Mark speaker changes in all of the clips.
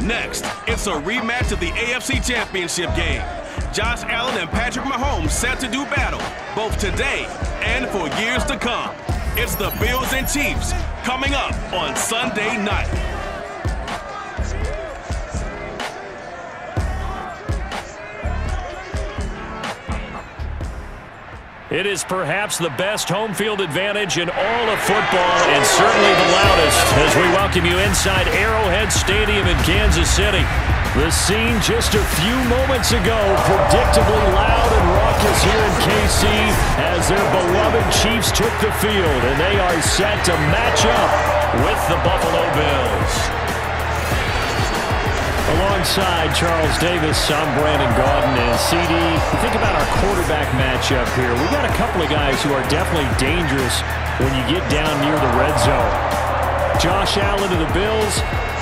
Speaker 1: Next, it's a rematch of the AFC Championship game. Josh Allen and Patrick Mahomes set to do battle, both today and for years to come. It's the Bills and Chiefs coming up on Sunday night.
Speaker 2: It is perhaps the best home field advantage in all of football, and certainly the loudest as we welcome you inside Arrowhead Stadium in Kansas City. The scene just a few moments ago, predictably loud and raucous here in KC as their beloved Chiefs took the field, and they are set to match up with the Buffalo Bills. Alongside Charles Davis, I'm Brandon Gaudin, and CD, you think about our quarterback matchup here. We got a couple of guys who are definitely dangerous when you get down near the red zone. Josh Allen of the Bills,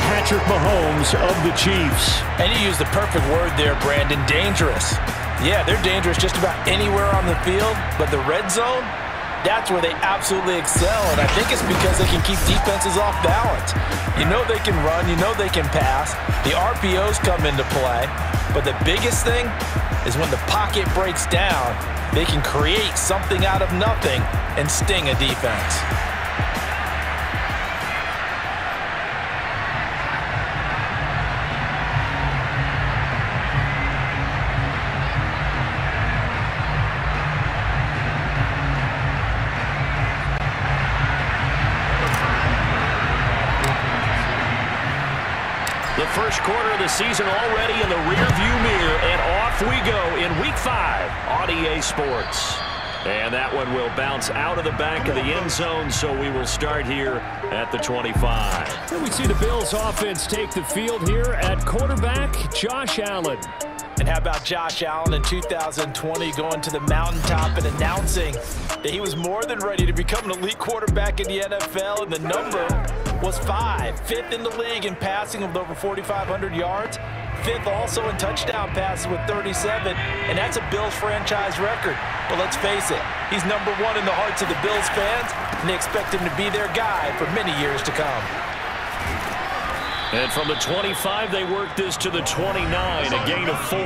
Speaker 2: Patrick Mahomes of the Chiefs.
Speaker 3: And you use the perfect word there, Brandon, dangerous. Yeah, they're dangerous just about anywhere on the field, but the red zone, that's where they absolutely excel, and I think it's because they can keep defenses off balance. You know they can run, you know they can pass. The RPOs come into play, but the biggest thing is when the pocket breaks down, they can create something out of nothing and sting a defense.
Speaker 2: The first quarter of the season already in the rearview mirror, and off we go in Week 5 on EA Sports. And that one will bounce out of the back of the end zone, so we will start here at the 25. And we see the Bills offense take the field here at quarterback, Josh Allen.
Speaker 3: And how about Josh Allen in 2020 going to the mountaintop and announcing that he was more than ready to become an elite quarterback in the NFL, and the number was 5. 5th in the league in passing with over 4,500 yards. 5th also in touchdown passes with 37, and that's a Bills franchise record. But let's face it, he's number 1 in the hearts of the Bills fans, and they expect him to be their guy for many years to come.
Speaker 2: And from the 25, they work this to the 29, a gain of 4.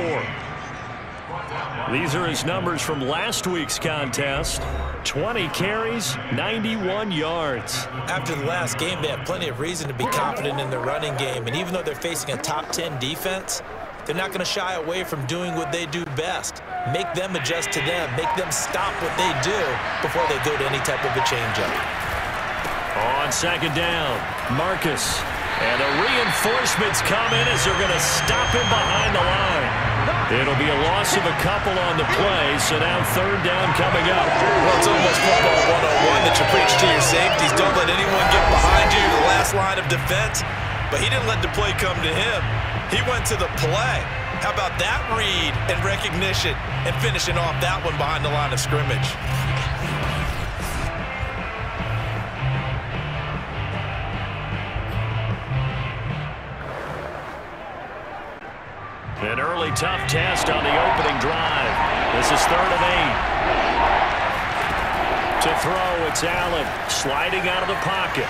Speaker 2: These are his numbers from last week's contest. 20 carries, 91 yards.
Speaker 3: After the last game, they have plenty of reason to be confident in their running game. And even though they're facing a top 10 defense, they're not going to shy away from doing what they do best. Make them adjust to them. Make them stop what they do before they go to any type of a changeup.
Speaker 2: On second down, Marcus. And the reinforcements come in as they're going to stop him behind the line. It'll be a loss of a couple on the play, so now third down coming up.
Speaker 3: Well, it's almost football 101 that you preach to your safeties. Don't let anyone get behind you, the last line of defense. But he didn't let the play come to him. He went to the play. How about that read and recognition and finishing off that one behind the line of scrimmage?
Speaker 2: An early tough test on the opening drive. This is 3rd and 8. To throw, it's Allen sliding out of the pocket.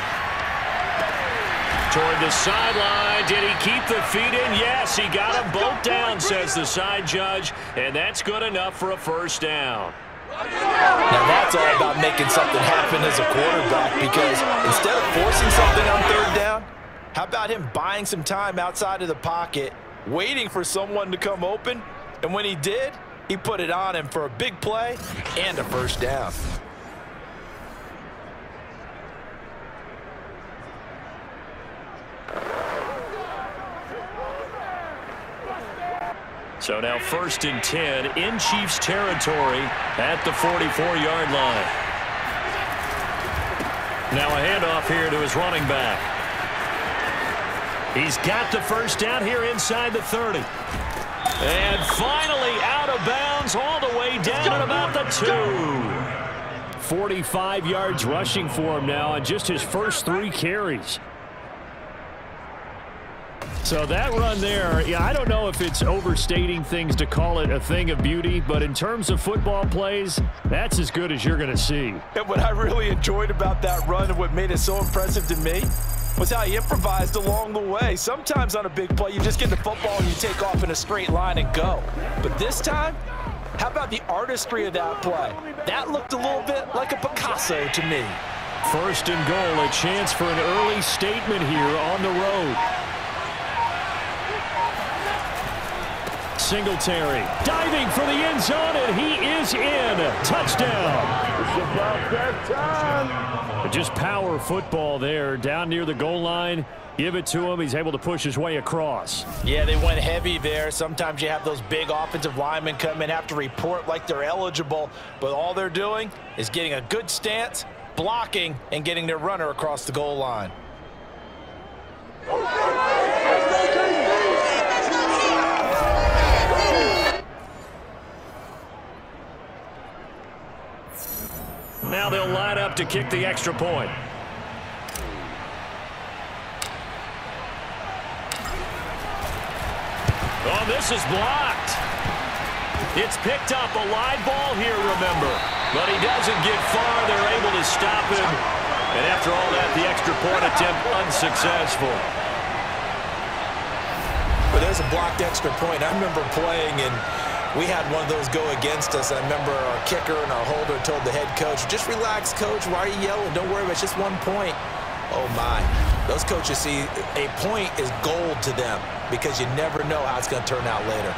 Speaker 2: Toward the sideline. Did he keep the feet in? Yes, he got them both down, says the side judge, and that's good enough for a first down.
Speaker 3: Now that's all about making something happen as a quarterback, because instead of forcing something on 3rd down, how about him buying some time outside of the pocket, waiting for someone to come open, and when he did, he put it on him for a big play and a first down.
Speaker 2: So now 1st and 10 in Chiefs territory at the 44-yard line. Now a handoff here to his running back. He's got the first down here inside the 30. And finally out of bounds all the way down at about the 2. 45 yards rushing for him now on just his first 3 carries. So that run there, yeah, I don't know if it's overstating things to call it a thing of beauty, but in terms of football plays, that's as good as you're going to see.
Speaker 3: And what I really enjoyed about that run and what made it so impressive to me was how he improvised along the way. Sometimes on a big play, you just get the football and you take off in a straight line and go. But this time, how about the artistry of that play? That looked a little bit like a Picasso to me.
Speaker 2: First and goal, a chance for an early statement here on the road. Singletary diving for the end zone, and he is in. Touchdown. Just power football there down near the goal line. Give it to him. He's able to push his way across.
Speaker 3: Yeah, they went heavy there. Sometimes you have those big offensive linemen come in, have to report like they're eligible, but all they're doing is getting a good stance, blocking, and getting their runner across the goal line.
Speaker 2: Now they'll line up to kick the extra point. Oh, this is blocked. It's picked up, a live ball here, remember. But he doesn't get far. They're able to stop him. And after all that, the extra point attempt unsuccessful.
Speaker 3: But there's a blocked extra point. I remember playing, and we had one of those go against us. I remember our kicker and our holder told the head coach, just relax, coach. Why are you yelling? Don't worry, it's just 1 point. Oh, my. Those coaches see a point is gold to them because you never know how it's going to turn out later.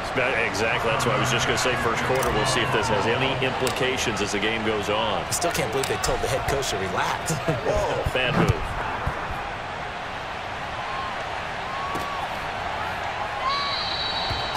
Speaker 2: Exactly. That's what I was just going to say. First quarter, we'll see if this has any implications as the game goes on.
Speaker 3: I still can't believe they told the head coach to relax.
Speaker 2: Whoa. Bad move.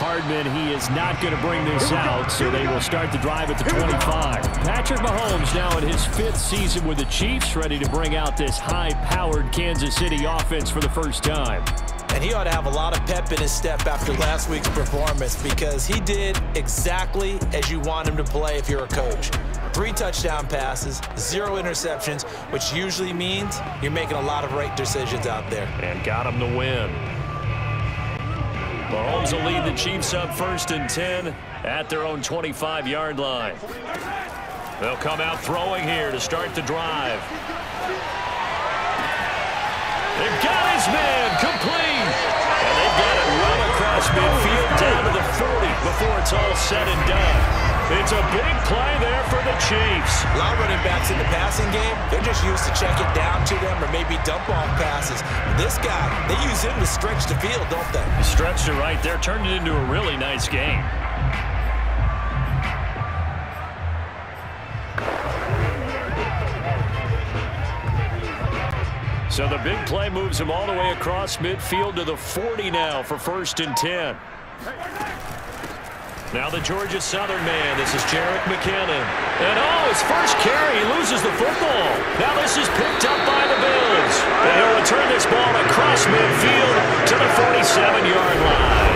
Speaker 2: Hardman, he is not going to bring this out, so they will start the drive at the 25. Patrick Mahomes now in his 5th season with the Chiefs, ready to bring out this high-powered Kansas City offense for the first time.
Speaker 3: And he ought to have a lot of pep in his step after last week's performance because he did exactly as you want him to play if you're a coach. 3 touchdown passes, 0 interceptions, which usually means you're making a lot of right decisions out there.
Speaker 2: And got him the win. Mahomes will lead the Chiefs up 1st and 10 at their own 25-yard line. They'll come out throwing here to start the drive. They've got his man complete. And they've got it well across midfield down to the 40 before it's all said and done. It's a big play there for the Chiefs.
Speaker 3: A lot of running backs in the passing game, they're just used to check it down to them or maybe dump off passes. This guy, they use him to stretch the field, don't they?
Speaker 2: He stretched it right there, turned it into a really nice game. So the big play moves him all the way across midfield to the 40 now for 1st and 10. Now the Georgia Southern man. This is Jerick McKinnon. And his first carry, he loses the football. Now this is picked up by the Bills. And he'll return this ball across midfield to the 47-yard line.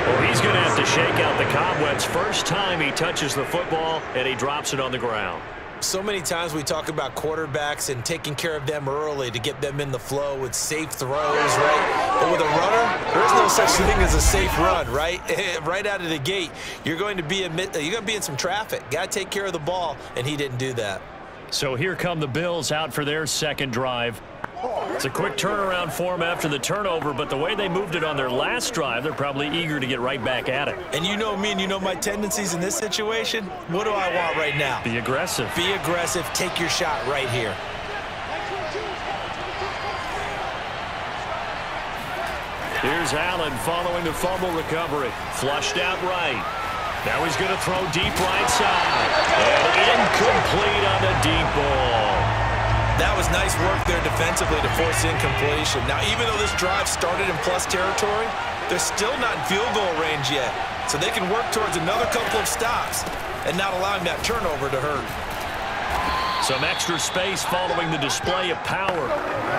Speaker 2: Well, he's going to have to shake out the cobwebs first time he touches the football, and he drops it on the ground.
Speaker 3: So many times we talk about quarterbacks and taking care of them early to get them in the flow with safe throws, right? But with a runner, there is no such thing as a safe run, right? Right out of the gate, you're going to be in some traffic. Got to take care of the ball, and he didn't do that.
Speaker 2: So here come the Bills out for their second drive. It's a quick turnaround for them after the turnover, but the way they moved it on their last drive, they're probably eager to get right back at it.
Speaker 3: And you know me and you know my tendencies in this situation. What do I want right now?
Speaker 2: Be aggressive.
Speaker 3: Be aggressive. Take your shot right here.
Speaker 2: Here's Allen following the fumble recovery. Flushed out right. Now he's going to throw deep right side. And incomplete on the deep ball.
Speaker 3: That was nice work there defensively to force incompletion. Now, even though this drive started in plus territory, they're still not in field goal range yet. So they can work towards another couple of stops and not allowing that turnover to hurt.
Speaker 2: Some extra space following the display of power.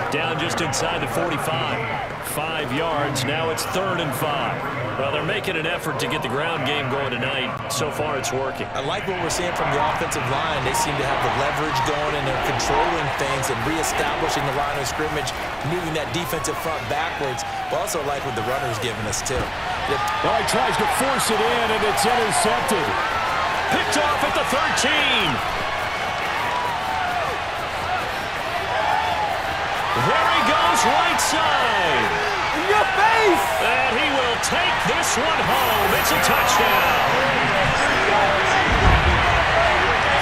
Speaker 2: Down just inside the 45. 5 yards. Now it's 3rd and 5. Well, they're making an effort to get the ground game going tonight. So far, it's working.
Speaker 3: I like what we're seeing from the offensive line. They seem to have the leverage going, and they're controlling things and reestablishing the line of scrimmage, moving that defensive front backwards. But also like what the runner's giving us, too.
Speaker 2: Well, he tries to force it in, and it's intercepted. Picked off at the 13. There he goes right side.
Speaker 4: In your face!
Speaker 2: And he will take this one home. It's a touchdown.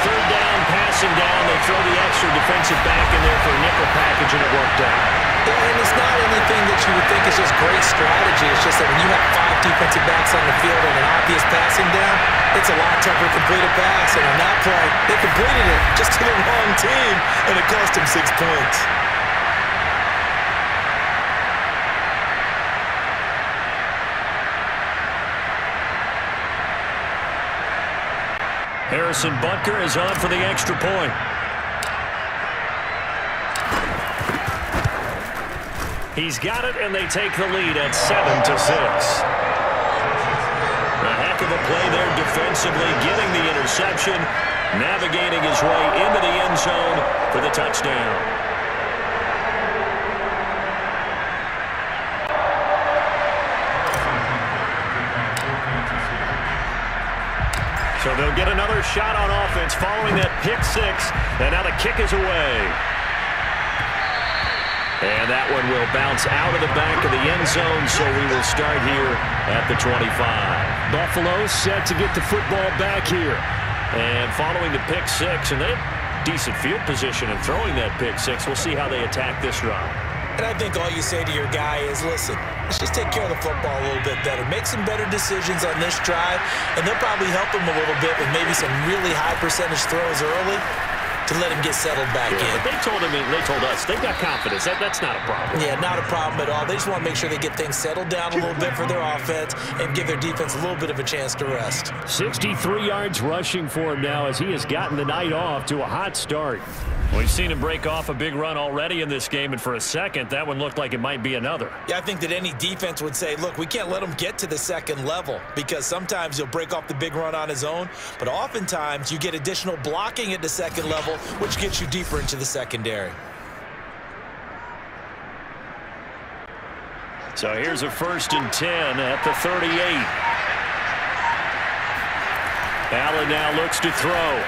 Speaker 2: Third down, passing down. They throw the extra defensive back in there for a nickel package, and it worked out.
Speaker 3: And it's not anything that you would think is just great strategy. It's just that when you have 5 defensive backs on the field and an obvious passing down, it's a lot tougher to complete a pass. And on that play, they completed it just to the wrong team, and it cost them 6 points.
Speaker 2: Harrison Butker is on for the extra point. He's got it, and they take the lead at 7-6. A heck of a play there defensively, getting the interception, navigating his way into the end zone for the touchdown. So they'll get another shot on offense following that pick six, and now the kick is away. And that one will bounce out of the back of the end zone, so we will start here at the 25. Buffalo set to get the football back here. And following the pick six, and they have decent field position in throwing that pick six. We'll see how they attack this drive.
Speaker 3: And I think all you say to your guy is, listen, let's just take care of the football a little bit better. Make some better decisions on this drive, and they'll probably help him a little bit with maybe some really high percentage throws early to let him get settled back in.
Speaker 2: But they told him, they told us, they've got confidence. That's not a problem.
Speaker 3: Yeah, not a problem at all. They just want to make sure they get things settled down a little bit for their offense and give their defense a little bit of a chance to rest.
Speaker 2: 63 yards rushing for him now as he has gotten the night off to a hot start. We've seen him break off a big run already in this game, and for a second, that one looked like it might be another.
Speaker 3: Yeah, I think that any defense would say, look, we can't let him get to the second level because sometimes he'll break off the big run on his own, but oftentimes you get additional blocking at the second level, which gets you deeper into the secondary.
Speaker 2: So here's a 1st and 10 at the 38. Allen now looks to throw.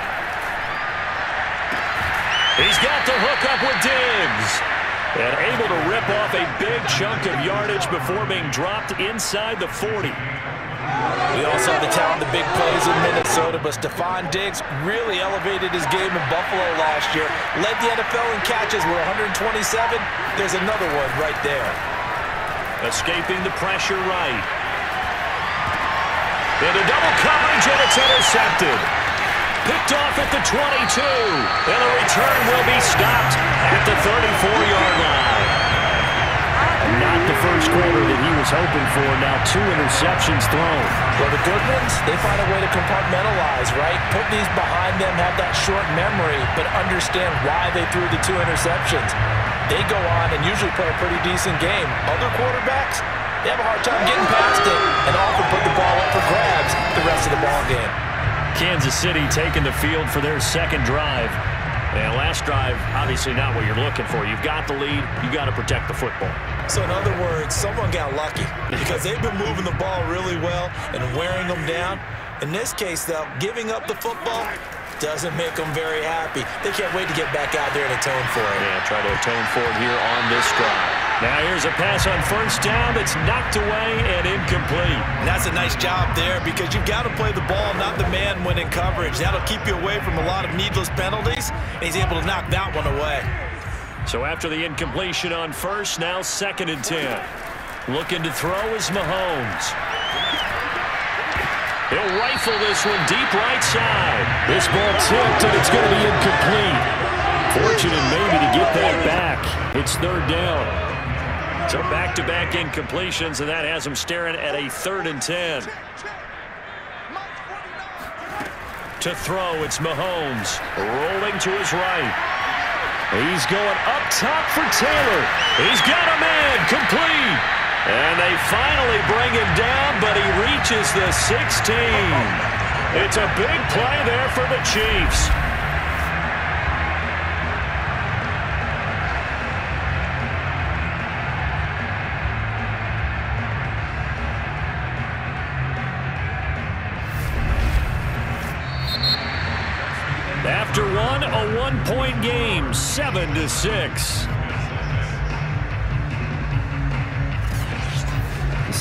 Speaker 2: He's got the hook up with Diggs. And able to rip off a big chunk of yardage before being dropped inside the 40.
Speaker 3: We also have the talent, the big plays in Minnesota, but Stephon Diggs really elevated his game in Buffalo last year. Led the NFL in catches with 127. There's another one right there.
Speaker 2: Escaping the pressure right. Into double coverage, and it's intercepted. Picked off at the 22, and the return will be stopped at the 34-yard line. Not the first quarter that he was hoping for. Now 2 interceptions thrown.
Speaker 3: Well, the good ones, they find a way to compartmentalize, right? Put these behind them, have that short memory, but understand why they threw the 2 interceptions. They go on and usually play a pretty decent game. Other quarterbacks, they have a hard time getting past it and often put the ball up for grabs the rest of the ball game.
Speaker 2: Kansas City taking the field for their second drive. And last drive, obviously not what you're looking for. You've got the lead. You've got to protect the football.
Speaker 3: So in other words, someone got lucky because they've been moving the ball really well and wearing them down. In this case, though, giving up the football doesn't make them very happy. They can't wait to get back out there and atone for it.
Speaker 2: Yeah, try to atone for it here on this drive. Now here's a pass on 1st down that's knocked away and incomplete.
Speaker 3: And that's a nice job there because you've got to play the ball, not the man when in coverage. That'll keep you away from a lot of needless penalties, and he's able to knock that one away.
Speaker 2: So after the incompletion on 1st, now 2nd and 10. Looking to throw is Mahomes. He'll rifle this one deep right side. This ball tipped, and it's going to be incomplete. Fortunate maybe to get that back. It's 3rd down. So back-to-back incompletions, and that has him staring at a 3rd and 10. To throw, it's Mahomes. Rolling to his right. He's going up top for Taylor. He's got a man, complete. And they finally bring him down, but he reaches the 16. It's a big play there for the Chiefs. After one, a 1-point game, 7-6.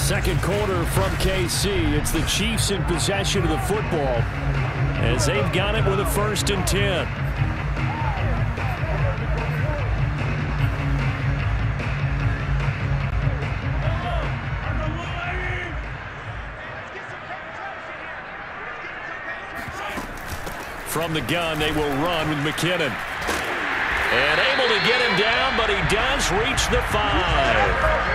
Speaker 2: Second quarter from KC. It's the Chiefs in possession of the football as they've got it with a 1st and 10. From the gun, they will run with McKinnon. And able to get him down, but he does reach the 5.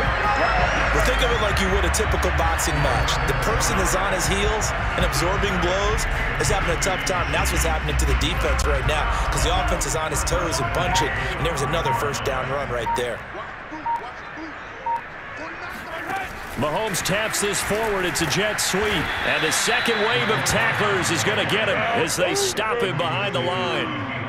Speaker 3: Well, think of it like you would a typical boxing match. The person is on his heels and absorbing blows is having a tough time. And that's what's happening to the defense right now because the offense is on his toes and bunching. And there was another 1st down run right there.
Speaker 2: Mahomes taps this forward. It's a jet sweep. And the second wave of tacklers is going to get him as they stop him behind the line.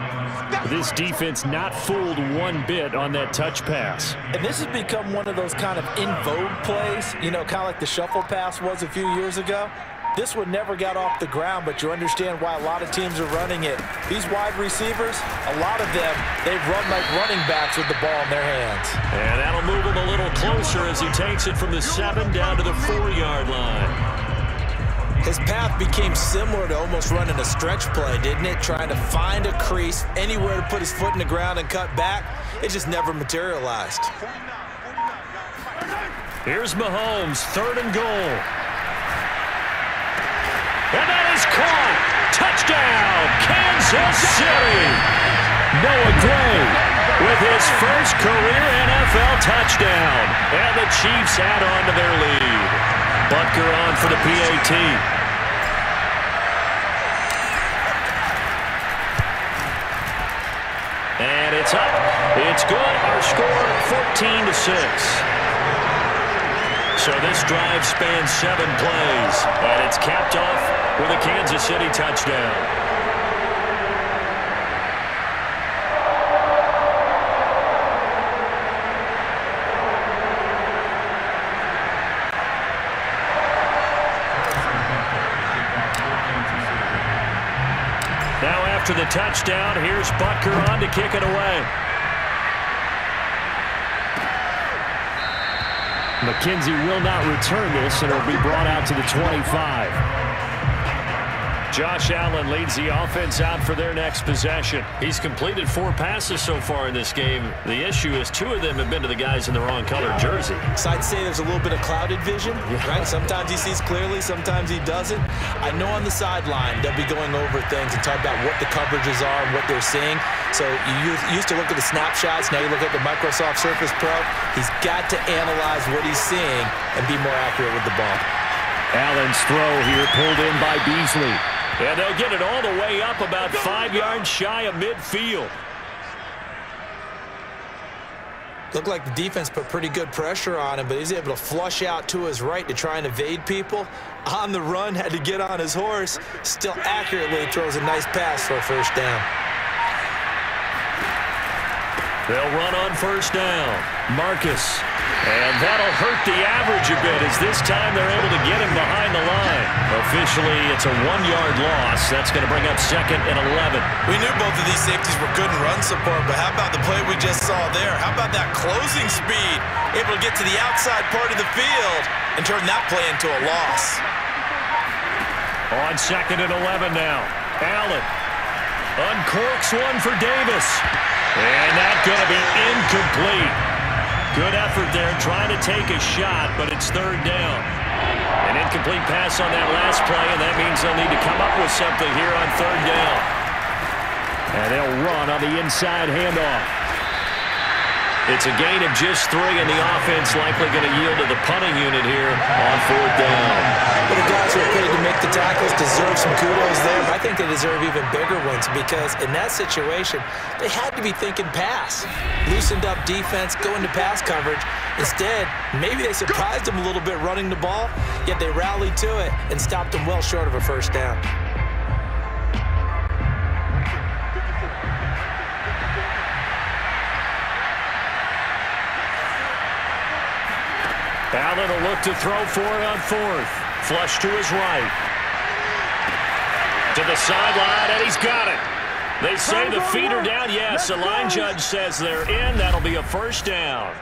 Speaker 2: This defense not fooled one bit on that touch pass.
Speaker 3: And this has become one of those kind of in vogue plays, you know, kind of like the shuffle pass was a few years ago. This one never got off the ground, but you understand why a lot of teams are running it. These wide receivers, a lot of them, they run like running backs with the ball in their hands.
Speaker 2: And that'll move him a little closer as he takes it from the 7 down to the 4-yard line.
Speaker 3: His path became similar to almost running a stretch play, didn't it? Trying to find a crease, anywhere to put his foot in the ground and cut back. It just never materialized.
Speaker 2: Here's Mahomes, 3rd and goal. And that is caught. Touchdown, Kansas City. Noah Gray with his first career NFL touchdown. And the Chiefs add on to their lead. Butker on for the PAT. And it's up. It's good. Our score, 14-6. So this drive spans 7 plays. And it's capped off with a Kansas City touchdown. After the touchdown, here's Butker on to kick it away. McKenzie will not return this, and it'll be brought out to the 25. Josh Allen leads the offense out for their next possession. He's completed 4 passes so far in this game. The issue is 2 of them have been to the guys in the wrong colored jersey.
Speaker 3: So I'd say there's a little bit of clouded vision, right? Sometimes he sees clearly, sometimes he doesn't. I know on the sideline they'll be going over things and talk about what the coverages are and what they're seeing. So you used to look at the snapshots. Now you look at the Microsoft Surface Pro. He's got to analyze what he's seeing and be more accurate with the ball.
Speaker 2: Allen's throw here pulled in by Beasley. And they'll get it all the way up about 5 yards shy of midfield.
Speaker 3: Looked like the defense put pretty good pressure on him, but he's able to flush out to his right to try and evade people. On the run, had to get on his horse. Still accurately throws a nice pass for a 1st down.
Speaker 2: They'll run on 1st down. Marcus. And that'll hurt the average a bit as this time they're able to get him behind the line. Officially, it's a 1-yard loss. That's going to bring up 2nd and 11.
Speaker 3: We knew both of these safeties were good in run support, but how about the play we just saw there? How about that closing speed? Able to get to the outside part of the field and turn that play into a loss.
Speaker 2: On 2nd and 11 now. Allen uncorks one for Davis. And that's going to be incomplete. Good effort there trying to take a shot, but it's 3rd down. An incomplete pass on that last play, and that means they'll need to come up with something here on 3rd down. And they'll run on the inside handoff. It's a gain of just 3, and the offense likely going to yield to the punting unit here on 4th down.
Speaker 3: But the guys who are paid to make the tackles deserve some kudos there. But I think they deserve even bigger ones because in that situation, they had to be thinking pass. Loosened up defense, going to pass coverage. Instead, maybe they surprised them a little bit running the ball, yet they rallied to it and stopped them well short of a 1st down.
Speaker 2: Allen will look to throw for it on 4th. Flush to his right. To the sideline, and he's got it. They say the feet are down. Yes, the line judge says they're in. That'll be a 1st down.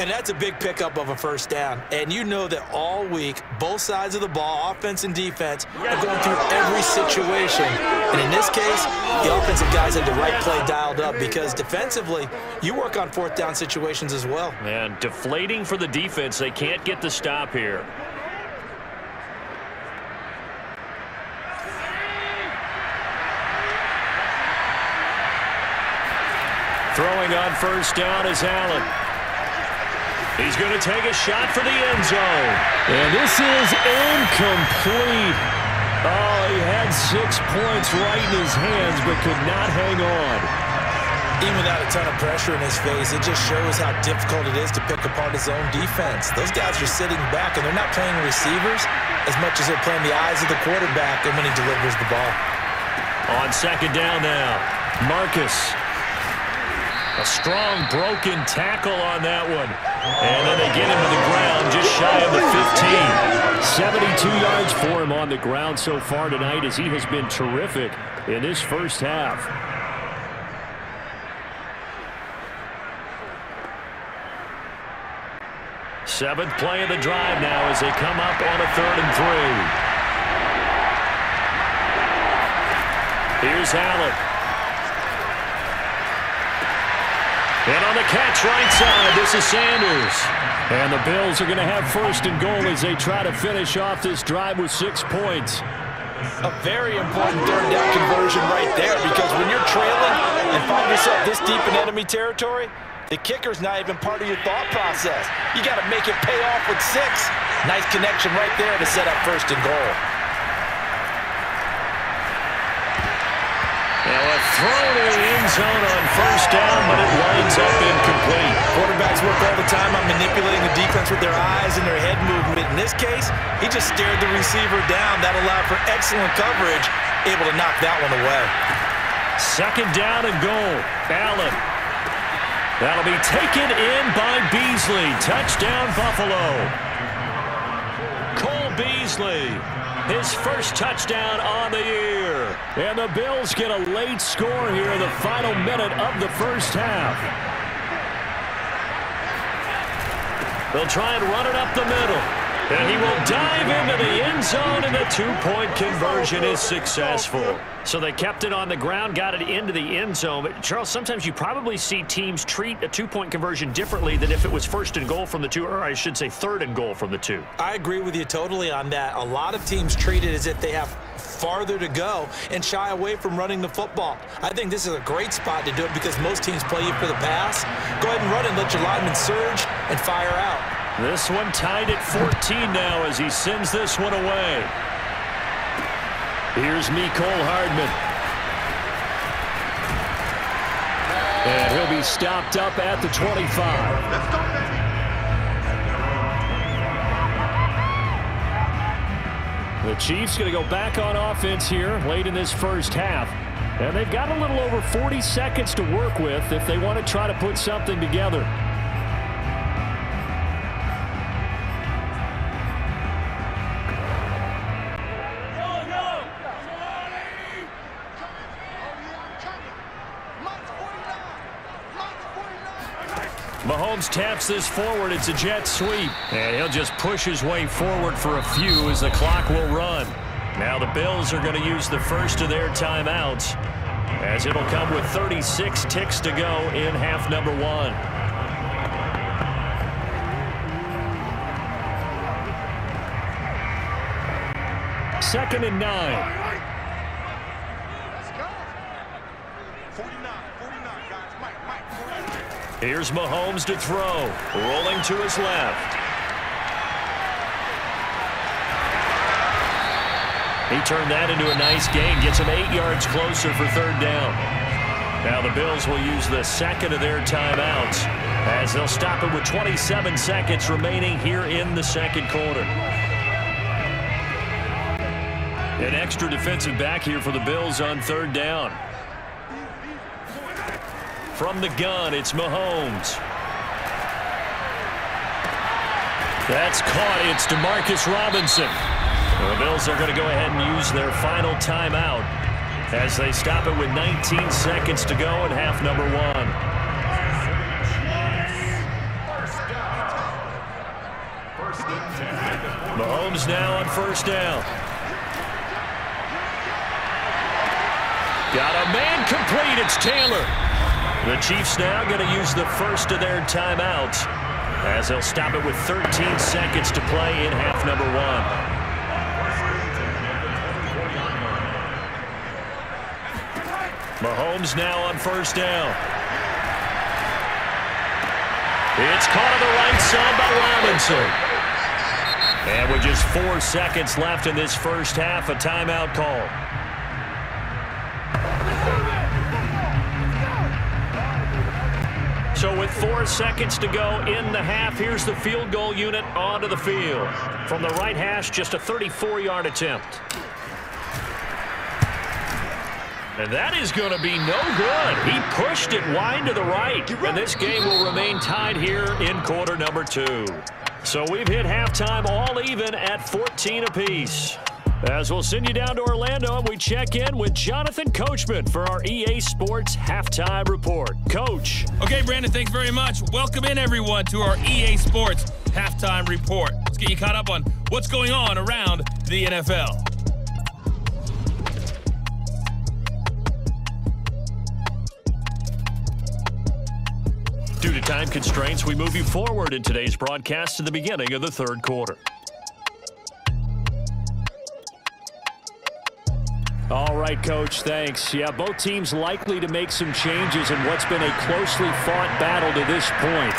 Speaker 3: And that's a big pickup of a first down. And you know that all week, both sides of the ball, offense and defense, are going through every situation. And in this case, the offensive guys had the right play dialed up because defensively, you work on fourth down situations as well.
Speaker 2: And deflating for the defense. They can't get the stop here. Throwing on first down is Allen. He's going to take a shot for the end zone. And this is incomplete. Oh, he had 6 points right in his hands, but could not hang on.
Speaker 3: Even without a ton of pressure in his face, it just shows how difficult it is to pick apart his own defense. Those guys are sitting back, and they're not playing receivers as much as they're playing the eyes of the quarterback and when he delivers the ball.
Speaker 2: On second down now, Marcus. A strong broken tackle on that one. And then they get him to the ground just shy of the 15. 72 yards for him on the ground so far tonight as he has been terrific in this first half. Seventh play of the drive now as they come up on a 3rd and 3. Here's Allen. And on the catch right side, this is Sanders. And the Bills are going to have 1st and goal as they try to finish off this drive with 6 points.
Speaker 3: A very important 3rd down conversion right there because when you're trailing and find yourself this deep in enemy territory, the kicker's not even part of your thought process. You got to make it pay off with 6. Nice connection right there to set up 1st and goal.
Speaker 2: Now a throw to the end zone on first down, but it winds up incomplete.
Speaker 3: Quarterbacks work all the time on manipulating the defense with their eyes and their head movement. In this case, he just stared the receiver down. That allowed for excellent coverage, able to knock that one away.
Speaker 2: Second down and goal. Allen. That'll be taken in by Beasley. Touchdown, Buffalo. Cole Beasley. His first touchdown on the year. And the Bills get a late score here in the final minute of the first half. They'll try and run it up the middle. And he will dive into the end zone, and the 2-point conversion is successful. So they kept it on the ground, got it into the end zone. But, Charles, sometimes you probably see teams treat a 2-point conversion differently than if it was 1st and goal from the 2, or I should say 3rd and goal from the 2.
Speaker 3: I agree with you totally on that. A lot of teams treat it as if they have farther to go and shy away from running the football. I think this is a great spot to do it because most teams play you for the pass. Go ahead and run it, let your lineman surge, and fire out.
Speaker 2: This one tied at 14 now as he sends this one away. Here's Mecole Hardman. And he'll be stopped up at the 25.
Speaker 4: Let's go, baby.
Speaker 2: The Chiefs going to go back on offense here late in this first half. And they've got a little over 40 seconds to work with if they want to try to put something together. Mahomes taps this forward. It's a jet sweep. And he'll just push his way forward for a few as the clock will run. Now the Bills are going to use the first of their timeouts as it'll come with 36 ticks to go in half number 1. Second and 9. Here's Mahomes to throw. Rolling to his left. He turned that into a nice gain. Gets him 8 yards closer for 3rd down. Now the Bills will use the second of their timeouts as they'll stop it with 27 seconds remaining here in the second quarter. An extra defensive back here for the Bills on 3rd down. From the gun, it's Mahomes. That's caught. It's DeMarcus Robinson. The Bills are going to go ahead and use their final timeout as they stop it with 19 seconds to go in half number 1. Mahomes now on first down. Got a man complete. It's Taylor. The Chiefs now going to use the first of their timeouts as they'll stop it with 13 seconds to play in half number 1. Mahomes now on first down. It's caught on the right side by Robinson. And with just 4 seconds left in this first half, a timeout call. So with 4 seconds to go in the half, here's the field goal unit onto the field. From the right hash, just a 34-yard attempt. And that is going to be no good. He pushed it wide to the right. And this game will remain tied here in quarter number 2. So we've hit halftime all even at 14 apiece. As we'll send you down to Orlando, and we check in with Jonathan Coachman for our EA Sports Halftime Report. Coach.
Speaker 4: Okay, Brandon, thanks very much. Welcome in, everyone, to our EA Sports Halftime Report. Let's get you caught up on what's going on around the NFL.
Speaker 2: Due to time constraints, we move you forward in today's broadcast to the beginning of the third quarter. All right, Coach, thanks. Yeah, both teams likely to make some changes in what's been a closely fought battle to this point.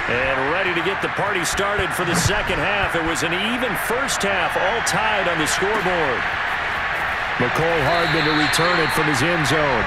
Speaker 2: And ready to get the party started for the second half. It was an even first half, all tied on the scoreboard. McCole Hardman to return it from his end zone.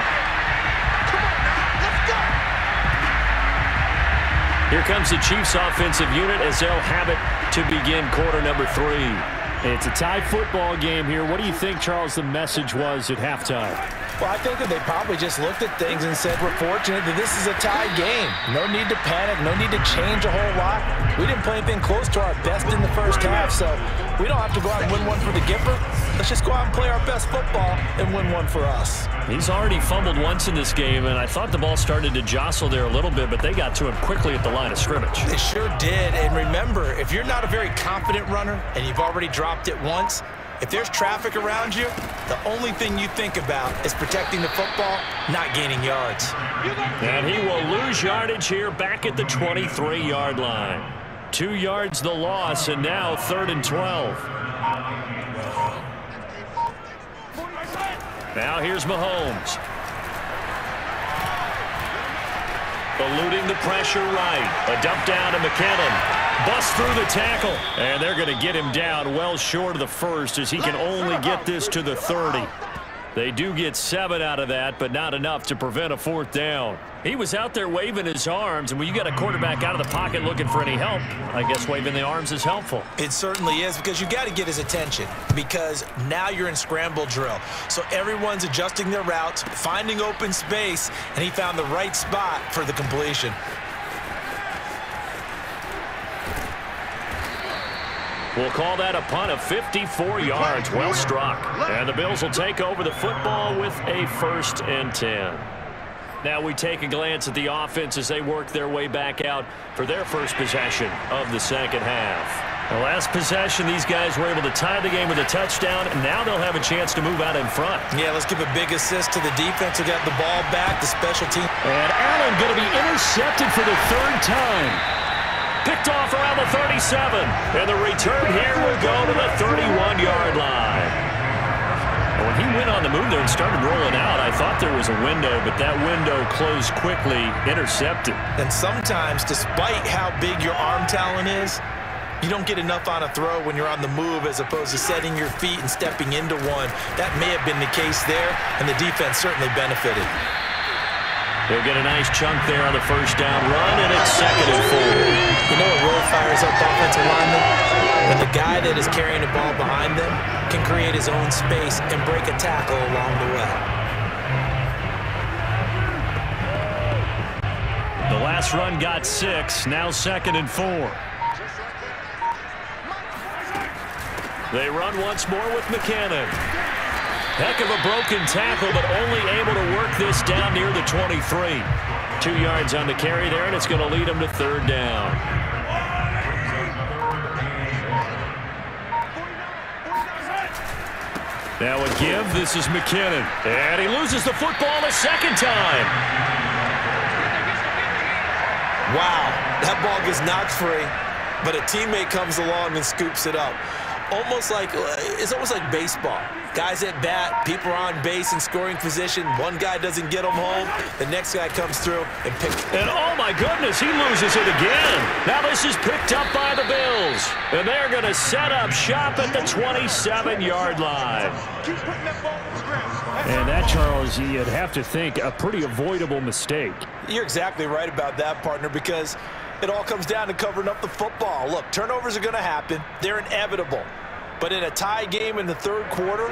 Speaker 2: Here comes the Chiefs offensive unit as they'll have it to begin quarter number 3. It's a tie football game here. What do you think, Charles, the message was at halftime?
Speaker 3: Well, I think that they probably just looked at things and said, we're fortunate that this is a tie game. No need to panic, no need to change a whole lot. We didn't play anything close to our best in the first half, so we don't have to go out and win one for the Gipper. Let's just go out and play our best football and win one for us.
Speaker 2: He's already fumbled once in this game, and I thought the ball started to jostle there a little bit, but they got to him quickly at the line of scrimmage.
Speaker 3: They sure did, and remember, if you're not a very confident runner and you've already dropped it once, if there's traffic around you, the only thing you think about is protecting the football, not gaining yards.
Speaker 2: And he will lose yardage here back at the 23-yard line. 2 yards the loss, and now 3rd and 12. Now here's Mahomes. Eluding the pressure right. A dump down to McKinnon. Bust through the tackle. And they're going to get him down well short of the first as he can only get this to the 30. They do get 7 out of that, but not enough to prevent a 4th down. He was out there waving his arms, and when you got a quarterback out of the pocket looking for any help, I guess waving the arms is helpful.
Speaker 3: It certainly is, because you got to get his attention, because now you're in scramble drill. So everyone's adjusting their routes, finding open space, and he found the right spot for the completion.
Speaker 2: We'll call that a punt of 54 yards. Well struck. And the Bills will take over the football with a 1st and 10. Now we take a glance at the offense as they work their way back out for their first possession of the second half. The last possession, these guys were able to tie the game with a touchdown, and now they'll have a chance to move out in front.
Speaker 3: Yeah, let's give a big assist to the defense who got the ball back, the special team.
Speaker 2: And Allen going to be intercepted for the 3rd time. Picked off around the 37. And the return here will go to the 31-yard line. And when he went on the move there and started rolling out, I thought there was a window, but that window closed quickly, intercepted.
Speaker 3: And sometimes, despite how big your arm talent is, you don't get enough on a throw when you're on the move as opposed to setting your feet and stepping into one. That may have been the case there, and the defense certainly benefited.
Speaker 2: They'll get a nice chunk there on the first down run, and it's 2nd and 4.
Speaker 3: You know what really fires up offensive linemen? When the guy that is carrying the ball behind them can create his own space and break a tackle along the way.
Speaker 2: The last run got 6, now 2nd and 4. They run once more with McKinnon. Heck of a broken tackle, but only able to work this down near the 23. 2 yards on the carry there, and it's going to lead them to 3rd down. Now a give. This is McKinnon. And he loses the football a second time.
Speaker 3: Wow, that ball gets knocked free, but a teammate comes along and scoops it up. It's almost like baseball. Guys at bat, people are on base in scoring position. One guy doesn't get them home. The next guy comes through and picks it.
Speaker 2: And oh my goodness, he loses it again. Now this is picked up by the Bills. And they're going to set up shop at the 27-yard line. And that, Charles, you'd have to think a pretty avoidable mistake.
Speaker 3: You're exactly right about that, partner, because it all comes down to covering up the football. Look, turnovers are going to happen. They're inevitable. But in a tie game in the third quarter,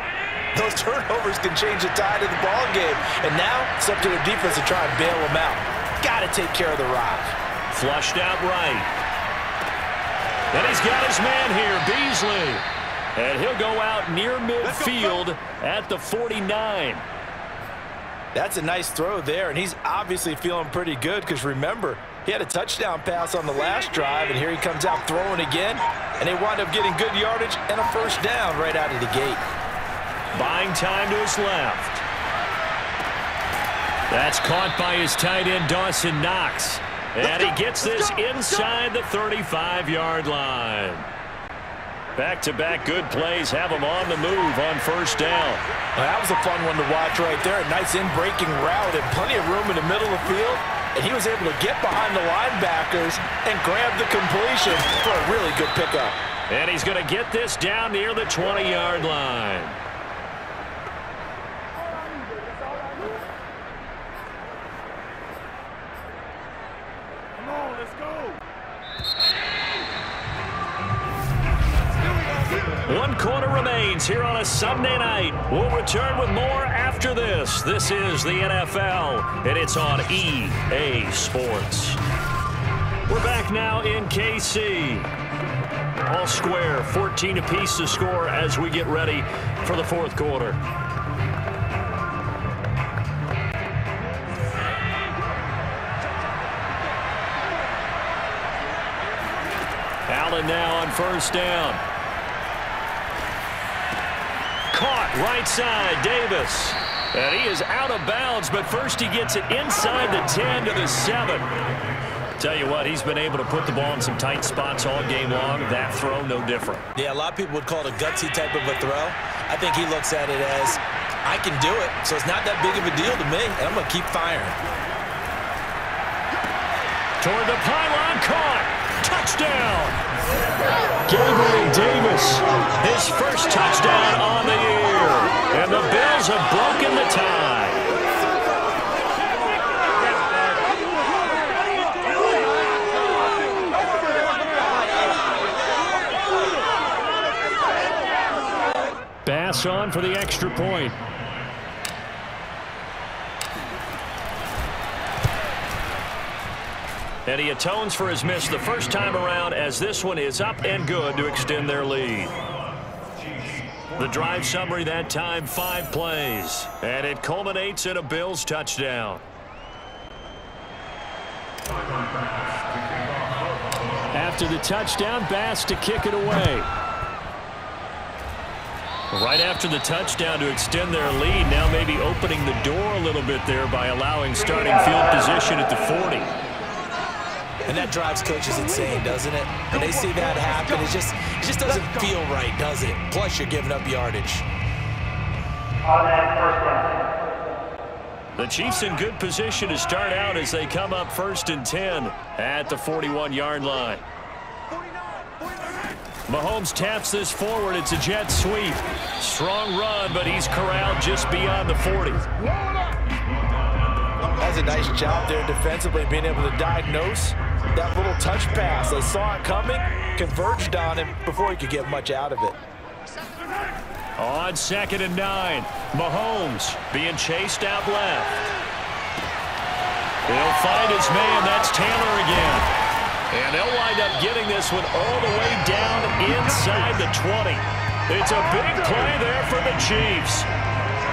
Speaker 3: those turnovers can change the tide of the ball game. And now it's up to the defense to try and bail them out. Got to take care of the rock.
Speaker 2: Flushed out right. And he's got his man here, Beasley. And he'll go out near midfield at the 49.
Speaker 3: That's a nice throw there, and he's obviously feeling pretty good because, remember, he had a touchdown pass on the last drive, and here he comes out throwing again, and they wind up getting good yardage and a first down right out of the gate.
Speaker 2: Buying time to his left. That's caught by his tight end, Dawson Knox. And he gets this inside the 35-yard line. Back-to-back good plays have him on the move on first down.
Speaker 3: Well, that was a fun one to watch right there. A nice in-breaking route and plenty of room in the middle of the field. And he was able to get behind the linebackers and grab the completion for a really good pickup.
Speaker 2: And he's going to get this down near the 20-yard line.
Speaker 5: Come on, let's go.
Speaker 2: 1 quarter remains here on a Sunday night. We'll return with more after this. This is the NFL, and it's on EA Sports. We're back now in KC. All square, 14 apiece to score as we get ready for the fourth quarter. Allen now on first down. Caught right side, Davis. And he is out of bounds, but first he gets it inside the 10 to the 7. Tell you what, he's been able to put the ball in some tight spots all game long. That throw, no different.
Speaker 3: Yeah, a lot of people would call it a gutsy type of a throw. I think he looks at it as, I can do it, so it's not that big of a deal to me, and I'm going to keep firing.
Speaker 2: Toward the pylon, caught. Touchdown. Gabriel Davis, his first touchdown on the year. And the Bills have broken the tie. Bass on for the extra point. And he atones for his miss the first time around as this one is up and good to extend their lead. The drive summary that time, 5 plays. And it culminates in a Bills touchdown. After the touchdown, Bass to kick it away. Right after the touchdown to extend their lead, now maybe opening the door a little bit there by allowing starting field position at the 40.
Speaker 3: And that drives coaches insane, doesn't it? When they see that happen, it just doesn't feel right, does it? Plus, you're giving up yardage.
Speaker 2: The Chiefs in good position to start out as they come up 1st and 10 at the 41-yard line. Mahomes taps this forward. It's a jet sweep. Strong run, but he's corralled just beyond the 40.
Speaker 3: That's a nice job there defensively, being able to diagnose that little touch pass. They saw it coming, converged on him before he could get much out of it.
Speaker 2: On 2nd and 9, Mahomes being chased out left. He'll find his man. That's Taylor again. And they'll wind up getting this one all the way down inside the 20. It's a big play there for the Chiefs.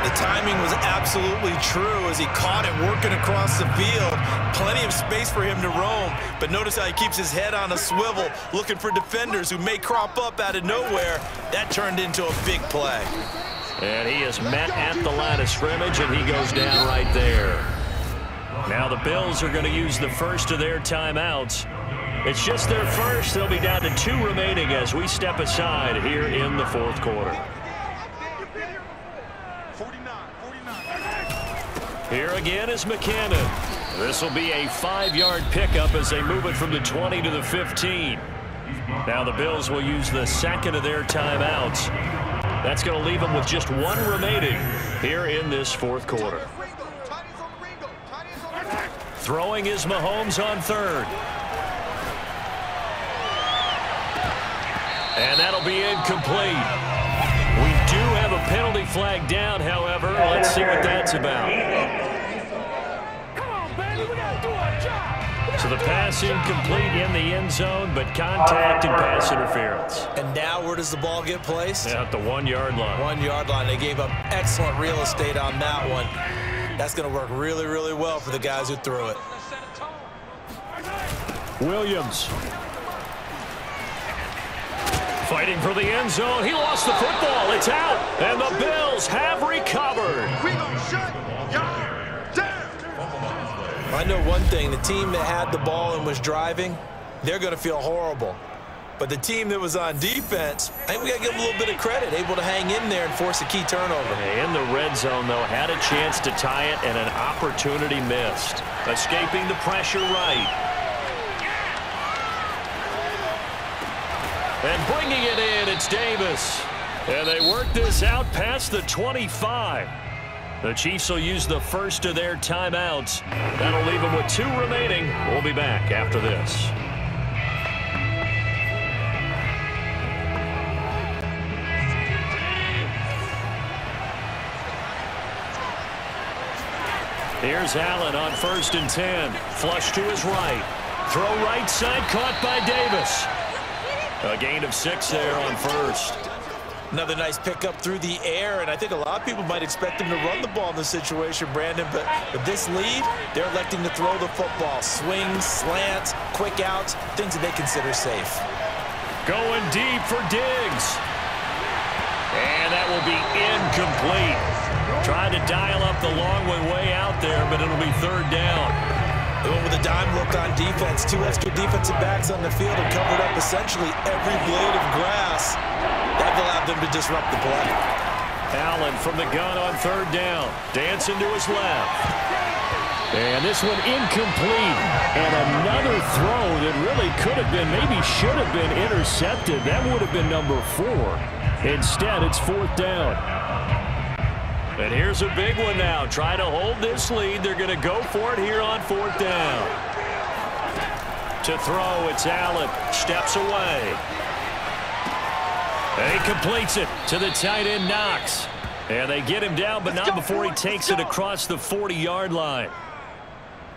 Speaker 3: The timing was absolutely true as he caught it working across the field. Plenty of space for him to roam, but notice how he keeps his head on a swivel looking for defenders who may crop up out of nowhere. That turned into a big play.
Speaker 2: And he is met at the line of scrimmage, and he goes down right there. Now the Bills are going to use the first of their timeouts. It's just their first. They'll be down to 2 remaining as we step aside here in the fourth quarter. Here again is McKinnon. This will be a 5-yard pickup as they move it from the 20 to the 15. Now the Bills will use the second of their timeouts. That's going to leave them with just 1 remaining here in this fourth quarter. Throwing is Mahomes on third. And that'll be incomplete. We do have a penalty flag down, however. Let's see what that's about.
Speaker 5: Come on, baby, we gotta do our job.
Speaker 2: So the pass incomplete in the end zone, but contact and pass interference.
Speaker 3: And now where does the ball get placed?
Speaker 2: At the 1-yard line.
Speaker 3: 1-yard line. They gave up excellent real estate on that one. That's going to work really, really well for the guys who threw it.
Speaker 2: Williams. Fighting for the end zone. He lost the football. It's out. And the Bills have recovered.
Speaker 5: We gonna shut y'all down.
Speaker 3: I know one thing. The team that had the ball and was driving, they're going to feel horrible. But the team that was on defense, I think we got to give them a little bit of credit, able to hang in there and force a key turnover.
Speaker 2: In the red zone, though, had a chance to tie it and an opportunity missed. Escaping the pressure right. And bringing it in, it's Davis. And they work this out past the 25. The Chiefs will use the first of their timeouts. That'll leave them with 2 remaining. We'll be back after this. Here's Allen on 1st and 10. Flush to his right. Throw right side, caught by Davis. A gain of 6 there on first.
Speaker 3: Another nice pickup through the air, and I think a lot of people might expect them to run the ball in this situation, Brandon, but with this lead, they're electing to throw the football. Swings, slants, quick outs, things that they consider safe.
Speaker 2: Going deep for Diggs. And that will be incomplete. Trying to dial up the long way out there, but it'll be 3rd down.
Speaker 3: They went with a dime look on defense. 2 extra defensive backs on the field and covered up essentially every blade of grass. That allowed them to disrupt the play.
Speaker 2: Allen from the gun on 3rd down. Dancing to his left. And this one incomplete. And another throw that really could have been, maybe should have been intercepted. That would have been number 4. Instead, it's 4th down. And here's a big one now. Try to hold this lead. They're going to go for it here on 4th down. To throw, it's Allen. Steps away. And he completes it to the tight end, Knox. And they get him down, but not before he takes it across the 40-yard line.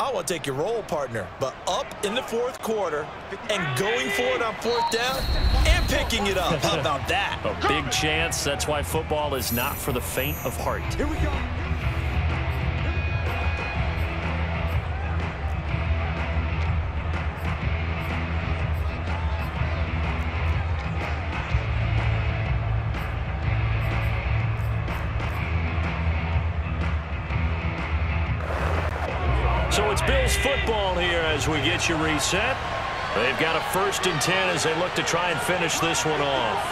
Speaker 3: I want to take your role, partner, but up in the 4th quarter and going for it on 4th down and picking it up. How about that?
Speaker 2: A big chance. That's why football is not for the faint of heart.
Speaker 5: Here we go.
Speaker 2: So it's Bills football here as we get you reset. They've got a 1st and 10 as they look to try and finish this one off.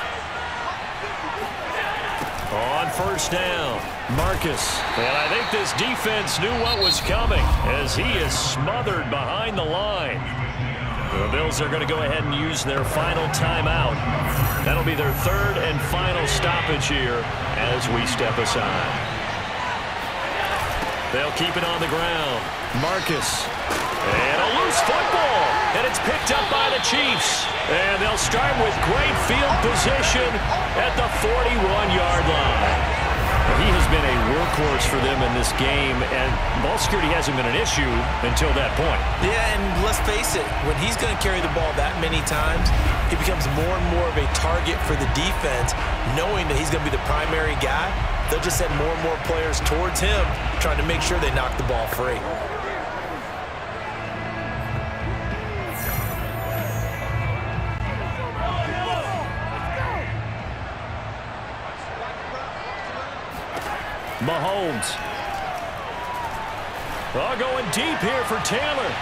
Speaker 2: On 1st down, Marcus. And I think this defense knew what was coming as he is smothered behind the line. The Bills are going to go ahead and use their final timeout. That'll be their 3rd and final stoppage here as we step aside. They'll keep it on the ground. Marcus. And a loose football. And it's picked up by the Chiefs. And they'll start with great field position at the 41-yard line. He has been a workhorse for them in this game, and ball security hasn't been an issue until that point.
Speaker 3: Yeah, and let's face it, when he's going to carry the ball that many times, he becomes more and more of a target for the defense, knowing that he's going to be the primary guy. They'll just send more and more players towards him, trying to make sure they knock the ball free.
Speaker 2: Mahomes. Oh, going deep here for Taylor.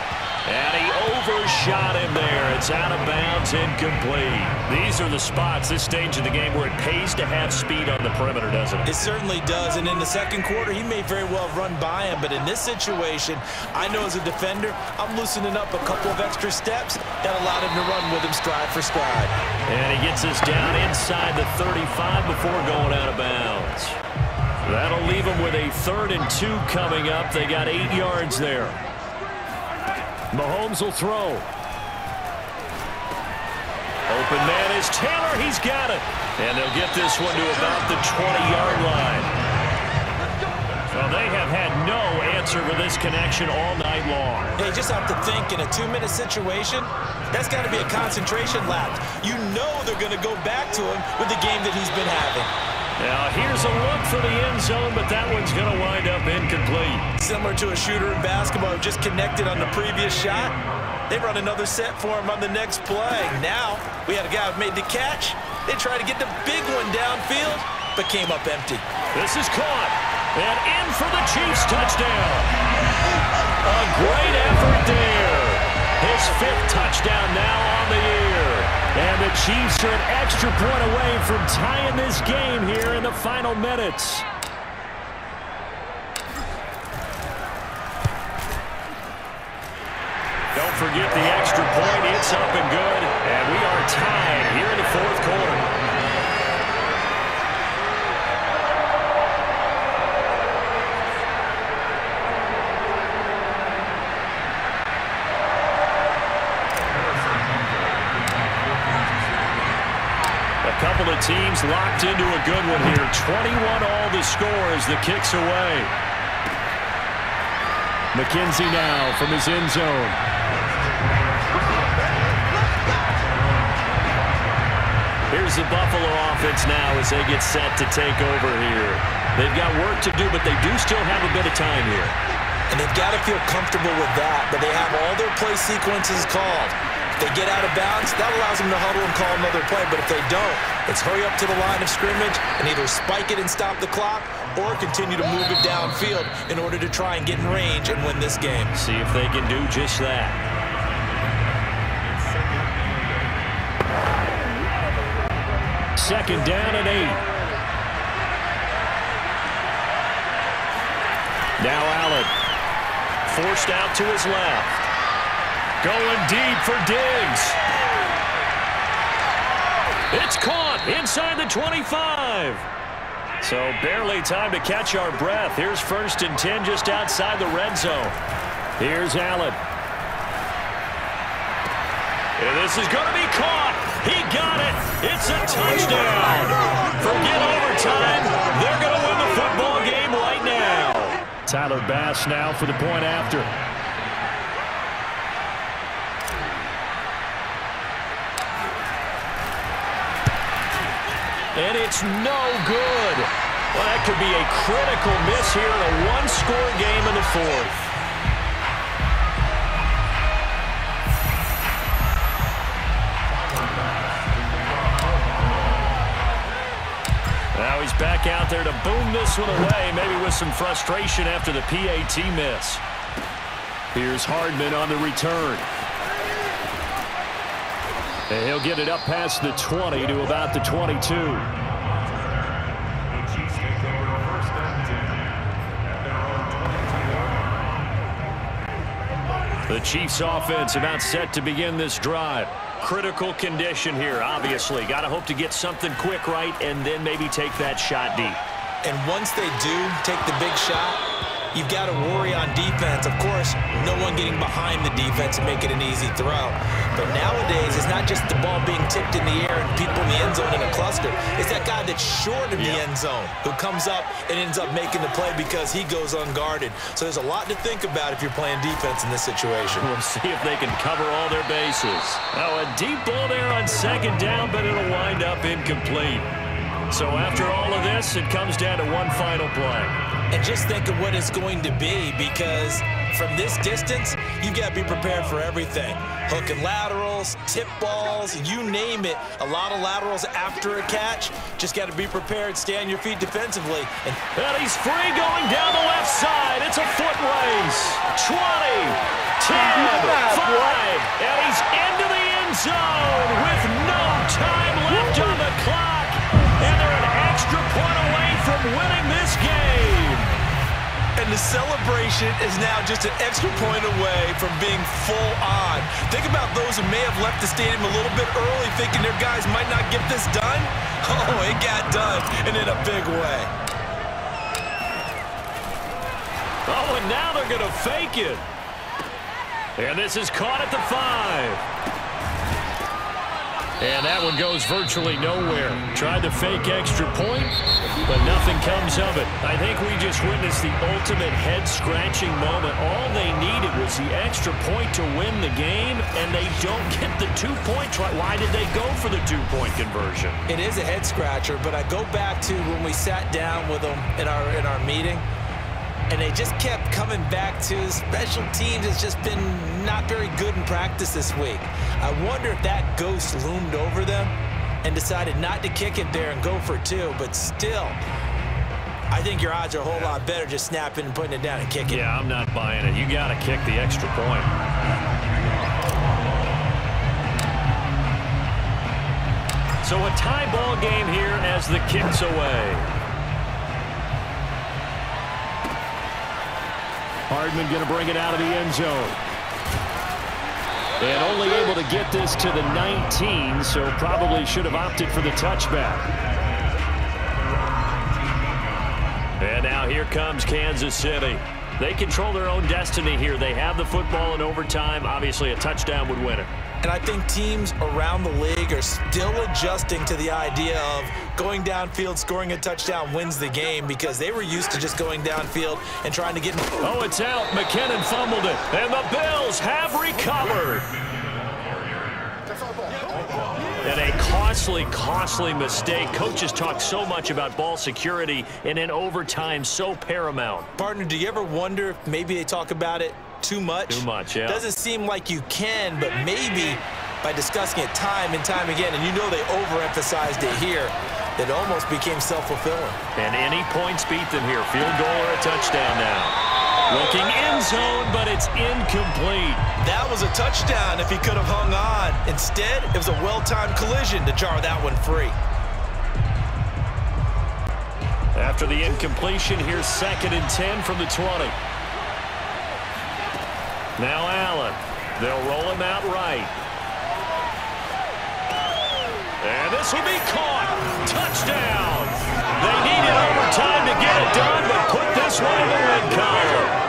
Speaker 2: And he overshot him there. It's out of bounds, incomplete. These are the spots, this stage of the game, where it pays to have speed on the perimeter, doesn't it?
Speaker 3: It certainly does, and in the second quarter, he may very well run by him, but in this situation, I know as a defender, I'm loosening up a couple of extra steps that allowed him to run with him stride for stride.
Speaker 2: And he gets us down inside the 35 before going out of bounds. That'll leave him with a 3rd and 2 coming up. They got 8 yards there. Mahomes will throw. Open man is Taylor. He's got it. And they'll get this one to about the 20-yard line. Well, they have had no answer for this connection all night long.
Speaker 3: They just have to think in a 2-minute situation, that's got to be a concentration lapse. You know they're going to go back to him with the game that he's been having.
Speaker 2: Now, here's a look for the end zone, but that one's going to wind up incomplete.
Speaker 3: Similar to a shooter in basketball who just connected on the previous shot. They run another set for him on the next play. Now, we had a guy who made the catch. They tried to get the big one downfield, but came up empty.
Speaker 2: This is caught. And in for the Chiefs touchdown. A great effort there. His 5th touchdown now on the year. And the Chiefs are an extra point away from tying this game here in the final minutes. Don't forget the extra point. It's up and good. And we are tied here in the 4th quarter. Couple of teams locked into a good one here. 21 all the score as the kick's away. McKenzie now from his end zone. Here's the Buffalo offense now as they get set to take over here. They've got work to do, but they do still have a bit of time here.
Speaker 3: And they've got to feel comfortable with that, but they have all their play sequences called. They get out of bounds, that allows them to huddle and call another play. But if they don't, it's hurry up to the line of scrimmage and either spike it and stop the clock or continue to move it downfield in order to try and get in range and win this game.
Speaker 2: See if they can do just that. Second down and 8. Now Allen. Forced out to his left. Going deep for Diggs. It's caught inside the 25. So barely time to catch our breath. Here's 1st and 10 just outside the red zone. Here's Allen. And this is going to be caught. He got it. It's a touchdown. Forget overtime. They're going to win the football game right now. Tyler Bass now for the point after. And it's no good. Well, that could be a critical miss here in a one-score game in the 4th. Now he's back out there to boom this one away, maybe with some frustration after the PAT miss. Here's Hardman on the return. And he'll get it up past the 20 to about the 22. The Chiefs offense about set to begin this drive. Critical condition here, obviously. Got to hope to get something quick right and then maybe take that shot deep.
Speaker 3: And once they do take the big shot, you've got to worry on defense. Of course, no one getting behind the defense and make it an easy throw. But nowadays, it's not just the ball being tipped in the air and people in the end zone in a cluster. It's that guy that's short of the end zone who comes up and ends up making the play because he goes unguarded. So there's a lot to think about if you're playing defense in this situation.
Speaker 2: We'll see if they can cover all their bases. Now a deep ball there on 2nd down, but it'll wind up incomplete. So after all of this, it comes down to one final play.
Speaker 3: And just think of what it's going to be, because from this distance, you've got to be prepared for everything. Hook and lateral, balls, tip balls, you name it. A lot of laterals after a catch. Just got to be prepared, stay on your feet defensively.
Speaker 2: And he's free going down the left side. It's a foot race. 20, 10, 5, and he's into the end zone with no time left on the clock. And they're an extra point away from winning this game.
Speaker 3: And the celebration is now just an extra point away from being full on. Think about those who may have left the stadium a little bit early thinking their guys might not get this done. Oh, it got done, and in a big way.
Speaker 2: Oh, and now they're going to fake it. And this is caught at the 5. And that one goes virtually nowhere. Tried to fake extra point, but nothing comes of it. I think we just witnessed the ultimate head-scratching moment. All they needed was the extra point to win the game, and they don't get the 2-point try. Why did they go for the 2-point conversion?
Speaker 3: It is a head-scratcher, but I go back to when we sat down with them in our meeting, and they just kept coming back to special teams. It's just been not very good in practice this week. I wonder if that ghost loomed over them and decided not to kick it there and go for 2, but still, I think your odds are a whole lot better just snapping and putting it down and kicking.
Speaker 2: Yeah, I'm not buying it. You got to kick the extra point. So a tie ball game here as the kick's away. Hardman going to bring it out of the end zone. And only able to get this to the 19, so probably should have opted for the touchback. And now here comes Kansas City. They control their own destiny here. They have the football in overtime. Obviously, a touchdown would win it.
Speaker 3: And I think teams around the league are still adjusting to the idea of going downfield, scoring a touchdown wins the game, because they were used to just going downfield and trying to get...
Speaker 2: Oh, it's out. McKinnon fumbled it, and the Bills have recovered. And a costly mistake. Coaches talk so much about ball security, and in overtime, so paramount.
Speaker 3: Partner, do you ever wonder if maybe they talk about it too much?
Speaker 2: Too much, yeah.
Speaker 3: Doesn't seem like you can, but maybe by discussing it time and time again, and you know they overemphasized it here, it almost became self-fulfilling.
Speaker 2: And any points beat them here. Field goal or a touchdown now. Looking end zone, but it's incomplete.
Speaker 3: That was a touchdown if he could have hung on. Instead, it was a well-timed collision to jar that one free.
Speaker 2: After the incompletion, here's 2nd and 10 from the 20. Now Allen. They'll roll him out right. And this will be caught. Touchdown. They needed overtime to get it done, but put this one in the win column.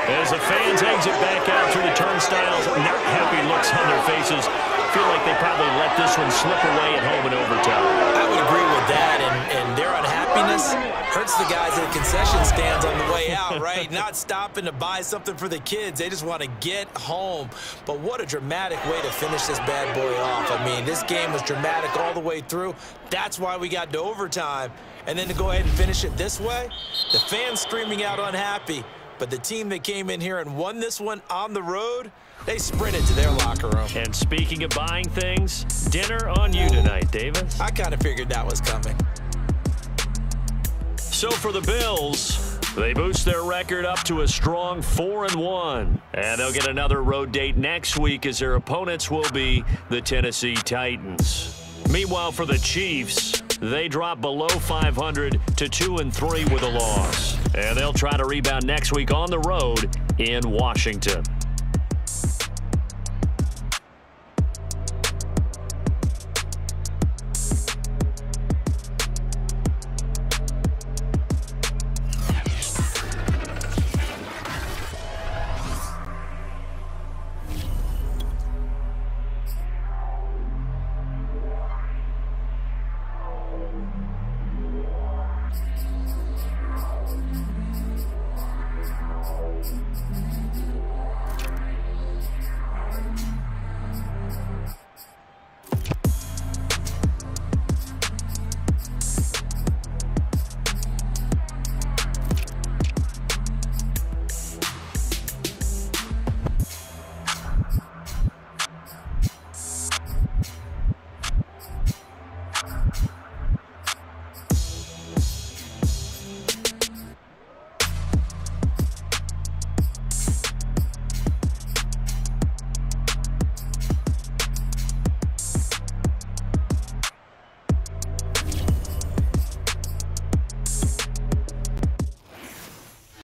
Speaker 2: As the fans exit back out through the turnstiles, not happy looks on their faces. Feel like they probably let this one slip away at home in overtime.
Speaker 3: I would agree with that, and their unhappiness hurts the guys at the concession stands on the way out, right? Not stopping to buy something for the kids. They just want to get home. But what a dramatic way to finish this bad boy off. I mean, this game was dramatic all the way through. That's why we got to overtime. And then to go ahead and finish it this way, the fans screaming out unhappy. But the team that came in here and won this one on the road, they sprinted to their locker room.
Speaker 2: And speaking of buying things, dinner on you tonight, Davis.
Speaker 3: I kind of figured that was coming.
Speaker 2: So for the Bills, they boost their record up to a strong 4-1. And they'll get another road date next week as their opponents will be the Tennessee Titans. Meanwhile, for the Chiefs, they drop below 500 to 2-3 with a loss. And they'll try to rebound next week on the road in Washington.